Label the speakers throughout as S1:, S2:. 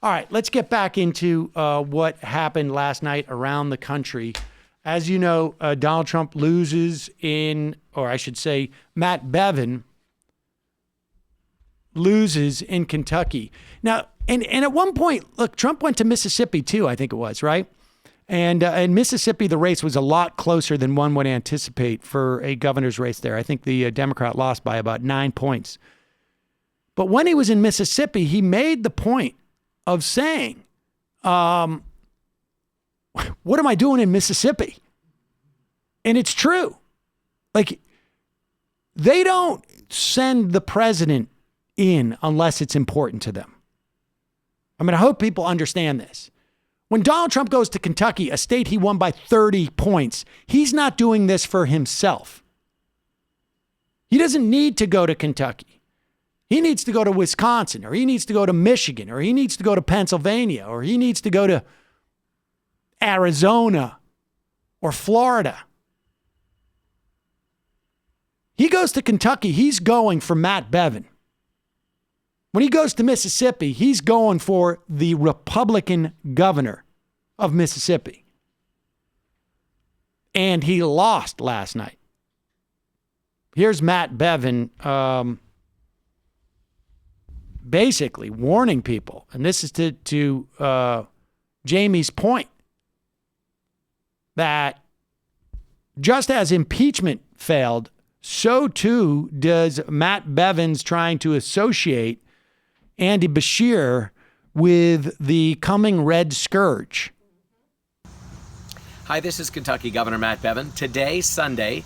S1: All right, let's get back into what happened last night around the country. As you know, Donald Trump loses or I should say, Matt Bevin loses in Kentucky. Now, and at one point, look, Trump went to Mississippi too, I think it was, right? And in Mississippi, the race was a lot closer than one would anticipate for a governor's race there. I think the Democrat lost by about 9 points. But when he was in Mississippi, he made the point of saying, what am I doing in Mississippi? And it's true. Like, they don't send the president in unless it's important to them. I mean, I hope people understand this. When Donald Trump goes to Kentucky, a state he won by 30 points, he's not doing this for himself. He doesn't need to go to Kentucky. He needs to go to Wisconsin, or he needs to go to Michigan, or he needs to go to Pennsylvania, or he needs to go to Arizona or Florida. He goes to Kentucky, he's going for Matt Bevin. When he goes to Mississippi, he's going for the Republican governor of Mississippi. And he lost last night. Here's Matt Bevin basically warning people, and this is to Jamie's point, that just as impeachment failed, so too does Matt Bevin's trying to associate Andy Beshear with the coming red scourge.
S2: Hi, this is Kentucky Governor Matt Bevin. Today, Sunday,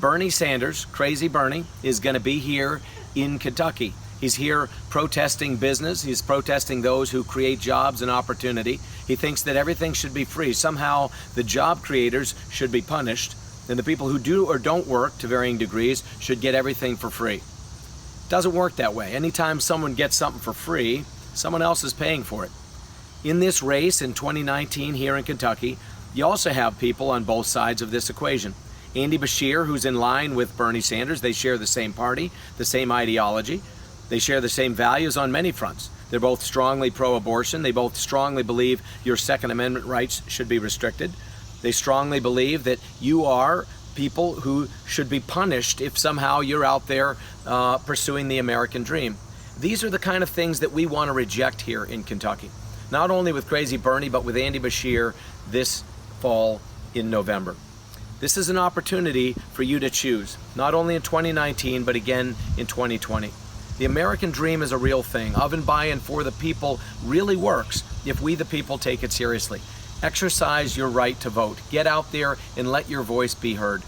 S2: Bernie Sanders, Crazy Bernie, is going to be here in Kentucky. He's here protesting business. He's protesting those who create jobs and opportunity. He thinks that everything should be free. Somehow the job creators should be punished, and the people who do or don't work to varying degrees should get everything for free. Doesn't work that way. Anytime someone gets something for free, someone else is paying for it. In this race in 2019 here in Kentucky, you also have people on both sides of this equation. Andy Beshear, who's in line with Bernie Sanders. They share the same party, the same ideology. They share the same values on many fronts. They're both strongly pro-abortion. They both strongly believe your Second Amendment rights should be restricted. They strongly believe that you are people who should be punished if somehow you're out there pursuing the American dream. These are the kind of things that we want to reject here in Kentucky. Not only with Crazy Bernie, but with Andy Beshear this fall in November. This is an opportunity for you to choose, not only in 2019, but again in 2020. The American dream is a real thing. Of and by and for the people really works if we the people take it seriously. Exercise your right to vote. Get out there and let your voice be heard.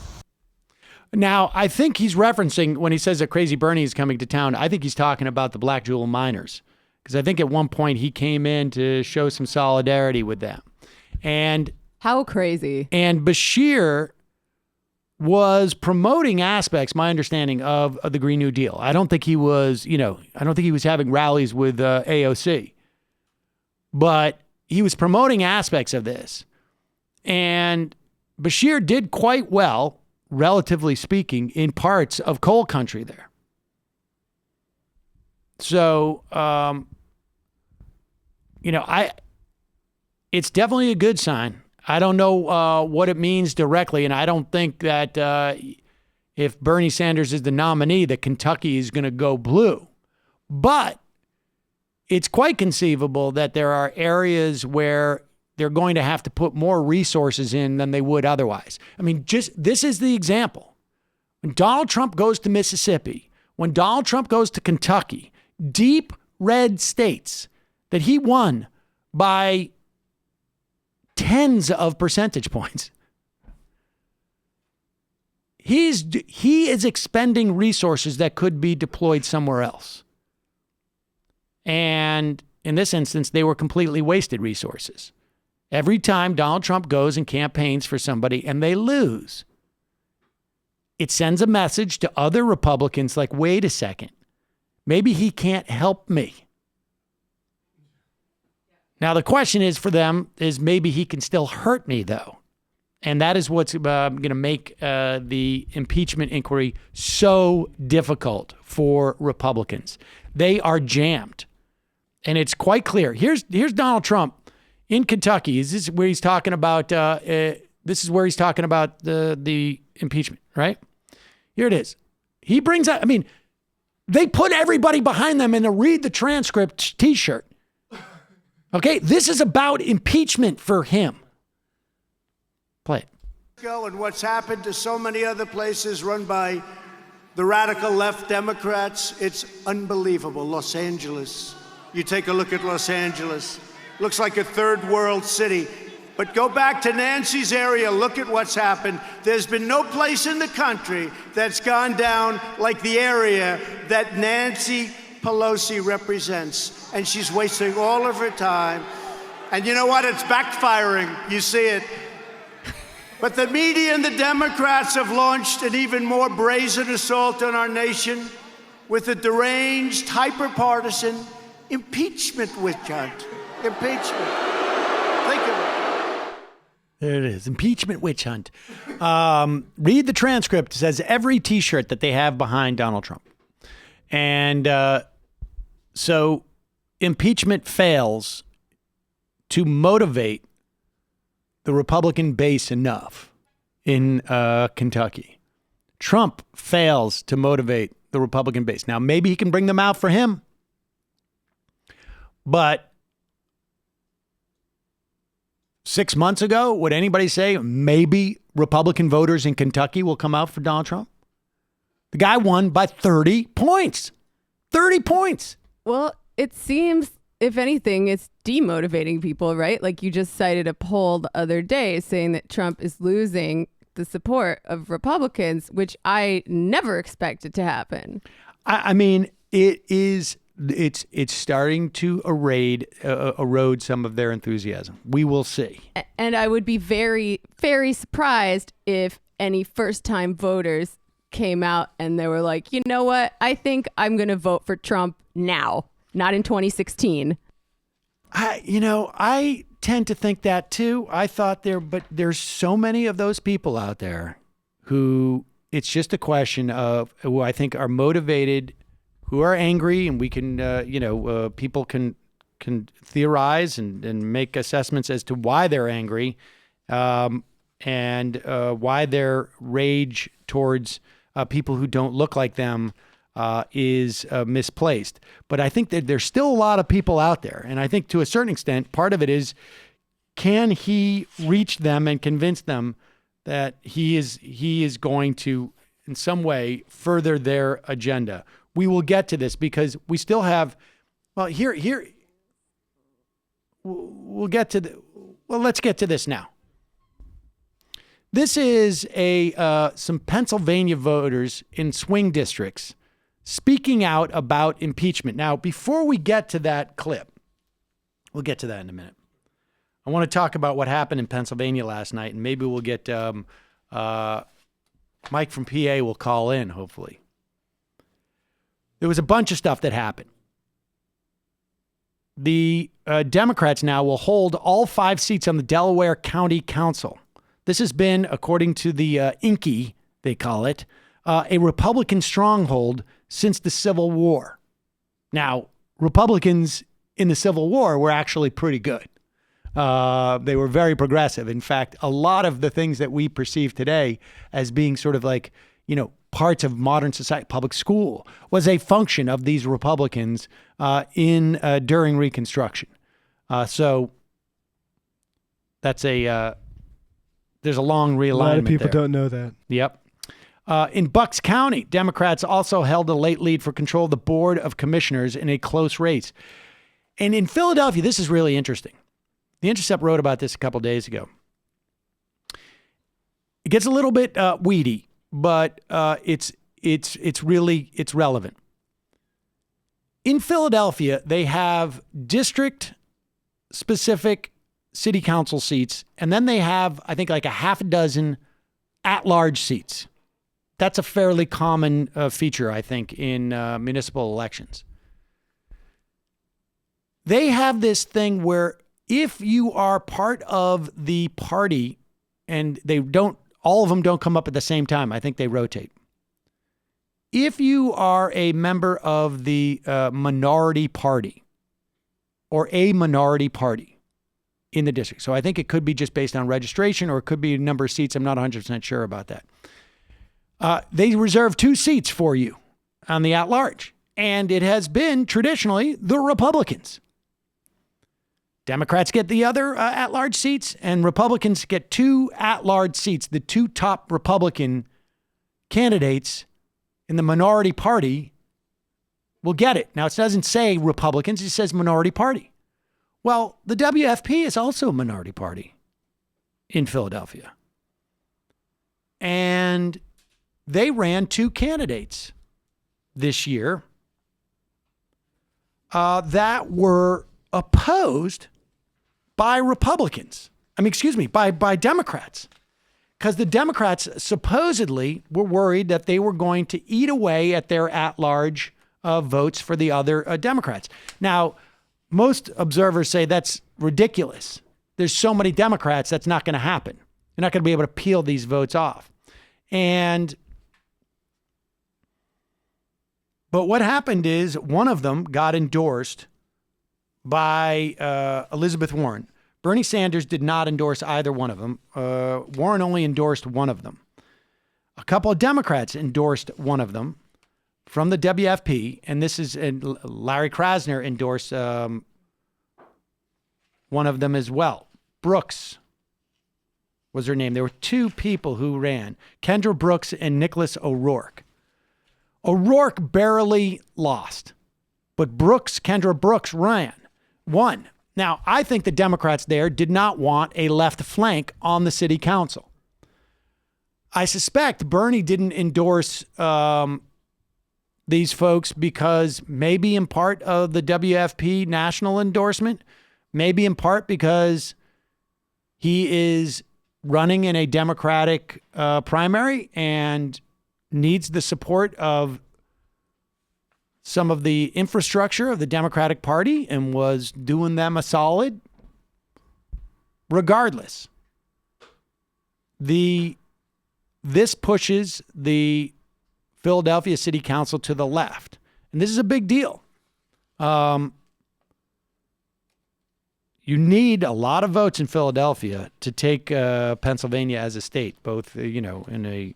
S1: Now, I think he's referencing, when he says that Crazy Bernie is coming to town, I think he's talking about the Black Jewel miners. Because I think at one point he came in to show some solidarity with them. And
S3: how crazy.
S1: And Beshear was promoting aspects, my understanding, of the Green New Deal. I don't think he was, having rallies with AOC. But he was promoting aspects of this. And Beshear did quite well, relatively speaking, in parts of coal country there. So, it's definitely a good sign. I don't know what it means directly, and I don't think that if Bernie Sanders is the nominee, that Kentucky is going to go blue. But it's quite conceivable that there are areas where they're going to have to put more resources in than they would otherwise. I mean, this is the example. When Donald Trump goes to Mississippi, when Donald Trump goes to Kentucky, deep red states that he won by tens of percentage points, he is expending resources that could be deployed somewhere else. And in this instance, they were completely wasted resources. Every time Donald Trump goes and campaigns for somebody and they lose, it sends a message to other Republicans like, wait a second, maybe he can't help me. Now, the question is for them is maybe he can still hurt me, though. And that is what's going to make the impeachment inquiry so difficult for Republicans. They are jammed. And it's quite clear. Here's Donald Trump in Kentucky. This is where he's talking about the impeachment, right? Here it is. He brings out, they put everybody behind them in a read the transcript t-shirt. Okay, this is about impeachment for him. Play it.
S3: And what's happened to so many other places run by the radical left Democrats, it's unbelievable. Los Angeles. You take a look at Los Angeles. Looks like a third world city. But go back to Nancy's area, look at what's happened. There's been no place in the country that's gone down like the area that Nancy Pelosi represents. And she's wasting all of her time. And you know what? It's backfiring. You see it. But the media and the Democrats have launched an even more brazen assault on our nation with a deranged, hyper-partisan impeachment witch hunt. Impeachment. Think of it.
S1: There it is. Impeachment witch hunt. Read the transcript. It says every T-shirt that they have behind Donald Trump. And so impeachment fails to motivate the Republican base enough in Kentucky. Trump fails to motivate the Republican base. Now, maybe he can bring them out for him. But 6 months ago, would anybody say maybe Republican voters in Kentucky will come out for Donald Trump? The guy won by 30 points. 30 points.
S4: Well, it seems, if anything, it's demotivating people, right? Like you just cited a poll the other day saying that Trump is losing the support of Republicans, which I never expected to happen.
S1: It's starting to erode some of their enthusiasm. We will see.
S4: And I would be very, very surprised if any first-time voters came out and they were like, you know what? I think I'm going to vote for Trump now, not in 2016.
S1: I tend to think that too. I thought but there's so many of those people out there who it's just a question of who I think are motivated, who are angry, and we can, people can theorize and make assessments as to why they're angry, and why their rage towards people who don't look like them is misplaced. But I think that there's still a lot of people out there, and I think to a certain extent, part of it is, can he reach them and convince them that he is going to, in some way, further their agenda? We will get to this because we still have, let's get to this now. This is some Pennsylvania voters in swing districts speaking out about impeachment. Now, before we get to that clip, we'll get to that in a minute. I want to talk about what happened in Pennsylvania last night, and maybe we'll get Mike from PA will call in, hopefully. There was a bunch of stuff that happened. The Democrats now will hold all 5 seats on the Delaware County Council. This has been, according to the Inky, they call it, a Republican stronghold since the Civil War. Now, Republicans in the Civil War were actually pretty good. They were very progressive. In fact, a lot of the things that we perceive today as being sort of like, parts of modern society, public school, was a function of these Republicans during Reconstruction. So that's there's a long realignment. A lot of
S5: people
S1: there.
S5: Don't know that.
S1: Yep. In Bucks County, Democrats also held a late lead for control of the Board of Commissioners in a close race. And in Philadelphia, this is really interesting. The Intercept wrote about this a couple days ago. It gets a little bit weedy, but it's relevant. In Philadelphia, they have district-specific city council seats, and then they have, I think, like a half a dozen at-large seats. That's a fairly common feature, I think, in municipal elections. They have this thing where if you are part of the party, and all of them don't come up at the same time, I think they rotate. If you are a member of the minority party, or a minority party in the district. So I think it could be just based on registration, or it could be a number of seats. I'm not 100% sure about that. They reserve 2 seats for you on the at-large, and it has been traditionally the Republicans. Democrats get the other at-large seats, and Republicans get 2 at-large seats. The 2 top Republican candidates in the minority party will get it. Now, it doesn't say Republicans, it says minority party. Well, the WFP is also a minority party in Philadelphia. And they ran 2 candidates this year that were opposed by Republicans. By Democrats. Because the Democrats supposedly were worried that they were going to eat away at their at-large votes for the other Democrats. Now, most observers say that's ridiculous. There's so many Democrats, that's not going to happen. You're not going to be able to peel these votes off. But what happened is one of them got endorsed by Elizabeth Warren. Bernie Sanders did not endorse either one of them. Warren only endorsed one of them. A couple of Democrats endorsed one of them from the WFP, and Larry Krasner endorsed one of them as well. Brooks was her name. There were 2 people who ran, Kendra Brooks and Nicholas O'Rourke. O'Rourke barely lost, but Kendra Brooks won. Now, I think the Democrats there did not want a left flank on the city council. I suspect Bernie didn't endorse these folks because maybe in part of the WFP national endorsement, maybe in part because he is running in a Democratic primary and needs the support of some of the infrastructure of the Democratic Party and was doing them a solid. Regardless, this pushes the Philadelphia City Council to the left. And this is a big deal. You need a lot of votes in Philadelphia to take Pennsylvania as a state, both, in a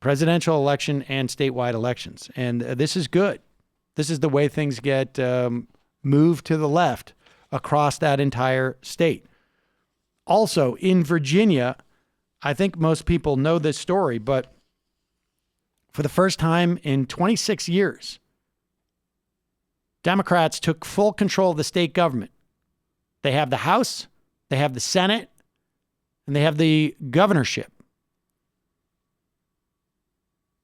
S1: presidential election and statewide elections. And this is good. This is the way things get moved to the left across that entire state. Also, in Virginia, I think most people know this story, but for the first time in 26 years, Democrats took full control of the state government. They have the House, they have the Senate, and they have the governorship.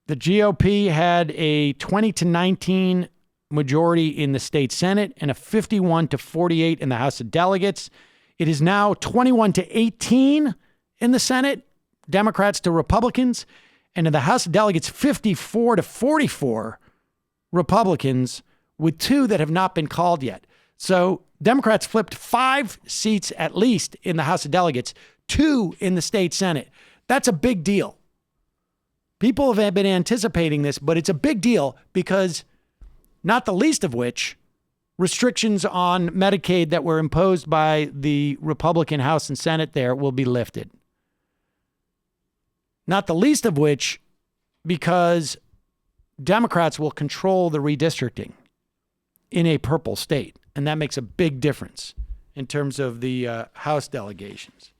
S1: The GOP had a 20-19 majority in the state Senate and a 51-48 in the House of Delegates. It is now 21-18 in the Senate, Democrats to Republicans, and in the House of Delegates, 54-44 Republicans, with 2 that have not been called yet. So Democrats flipped 5 seats at least in the House of Delegates, 2 in the state Senate. That's a big deal. People have been anticipating this, but it's a big deal because not the least of which, restrictions on Medicaid that were imposed by the Republican House and Senate there will be lifted. Not the least of which, because Democrats will control the redistricting in a purple state. And that makes a big difference in terms of the House delegations.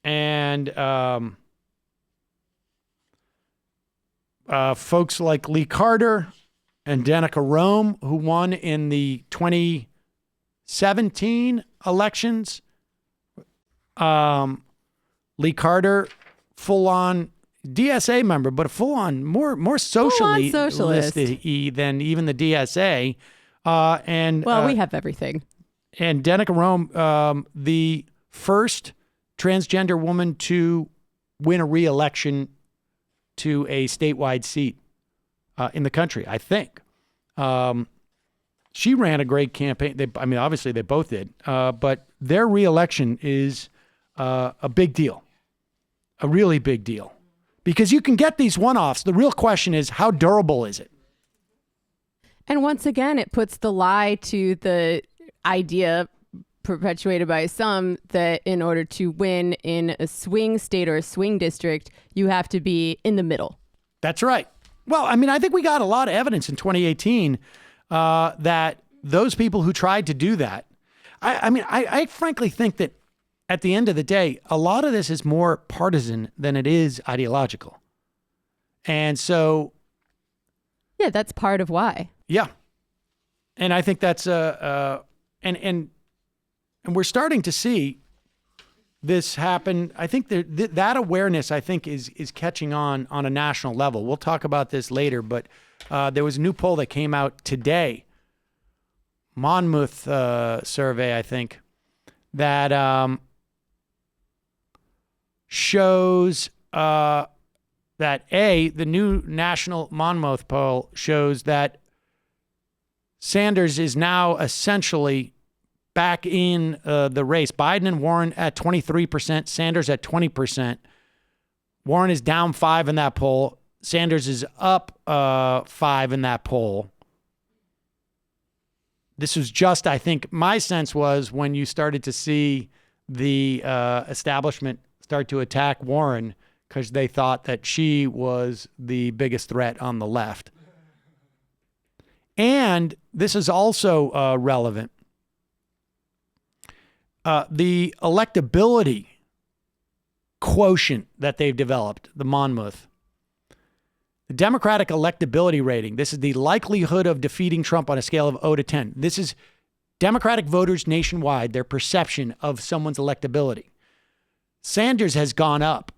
S1: And folks like Lee Carter and Danica Rome, who won in the 2017 elections. Lee Carter, full-on DSA member, but a full-on, more socially listed than even the DSA.
S4: We have everything.
S1: And Danica Rome, the first transgender woman to win a re-election to a statewide seat in the country, I think. She ran a great campaign. Obviously they both did, but their re-election is a big deal, a really big deal, because you can get these one-offs. The real question is, how durable is it?
S4: And once again, it puts the lie to the idea perpetuated by some that in order to win in a swing state or a swing district, you have to be in the middle.
S1: That's right. Well, I mean, I think we got a lot of evidence in 2018 that those people who tried to do that, I frankly think that at the end of the day, a lot of this is more partisan than it is ideological. And so...
S4: Yeah, that's part of why.
S1: Yeah. And I think that's and we're starting to see this happen. I think that awareness, I think, is catching on a national level. We'll talk about this later, but there was a new poll that came out today, Monmouth survey, I think, that shows that the new national Monmouth poll shows that Sanders is now essentially back in the race. Biden and Warren at 23%, Sanders at 20%. Warren is down 5 in that poll. Sanders is up 5 in that poll. This was just, I think, my sense was when you started to see the establishment start to attack Warren because they thought that she was the biggest threat on the left. And this is also relevant. The electability quotient that they've developed, the Monmouth, the Democratic electability rating, this is the likelihood of defeating Trump on a scale of 0 to 10. This is Democratic voters nationwide, their perception of someone's electability. Sanders has gone up.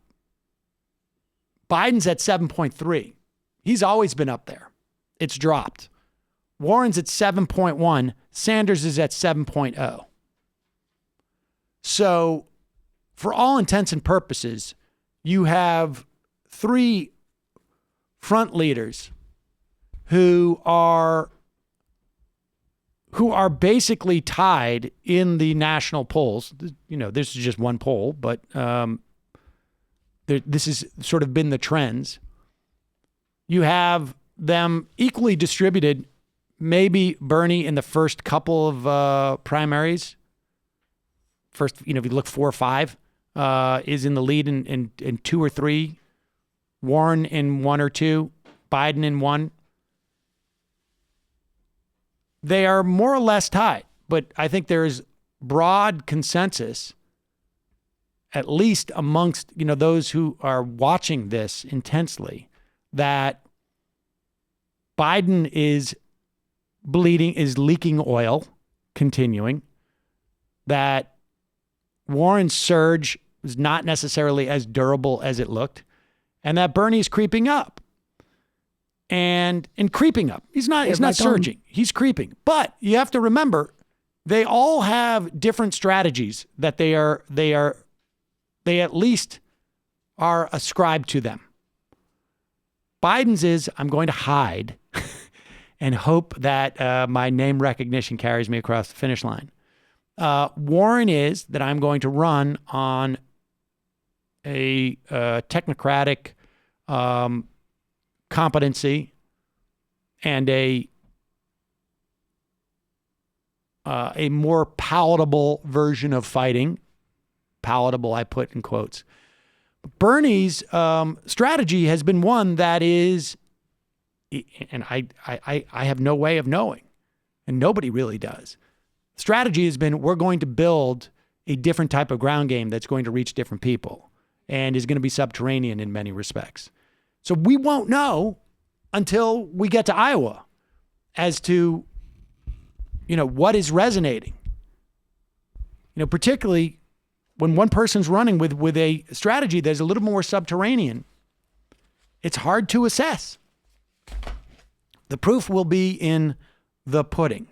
S1: Biden's at 7.3. He's always been up there. It's dropped. Warren's at 7.1. Sanders is at 7.0. So, for all intents and purposes, you have 3 front leaders who are basically tied in the national polls. You know, this is just one poll, but this has sort of been the trends. You have them equally distributed. Maybe Bernie in the first couple of primaries. First, if you look 4 or 5, is in the lead in 2 or 3. Warren in 1 or 2. Biden in 1. They are more or less tied, but I think there's broad consensus, at least amongst those who are watching this intensely, that Biden is leaking oil, continuing, that Warren's surge is not necessarily as durable as it looked, and that Bernie's creeping up. And creeping up. He's not surging. He's creeping. But you have to remember, they all have different strategies that they at least are ascribed to them. Biden's is, I'm going to hide and hope that my name recognition carries me across the finish line. Warren is that I'm going to run on a technocratic competency and a more palatable version of fighting. Palatable, I put in quotes. Bernie's strategy has been one that is, and I have no way of knowing, and nobody really does. Strategy has been, we're going to build a different type of ground game that's going to reach different people and is going to be subterranean in many respects. So we won't know until we get to Iowa as to, what is resonating. Particularly when one person's running with a strategy that's a little more subterranean, it's hard to assess. The proof will be in the pudding.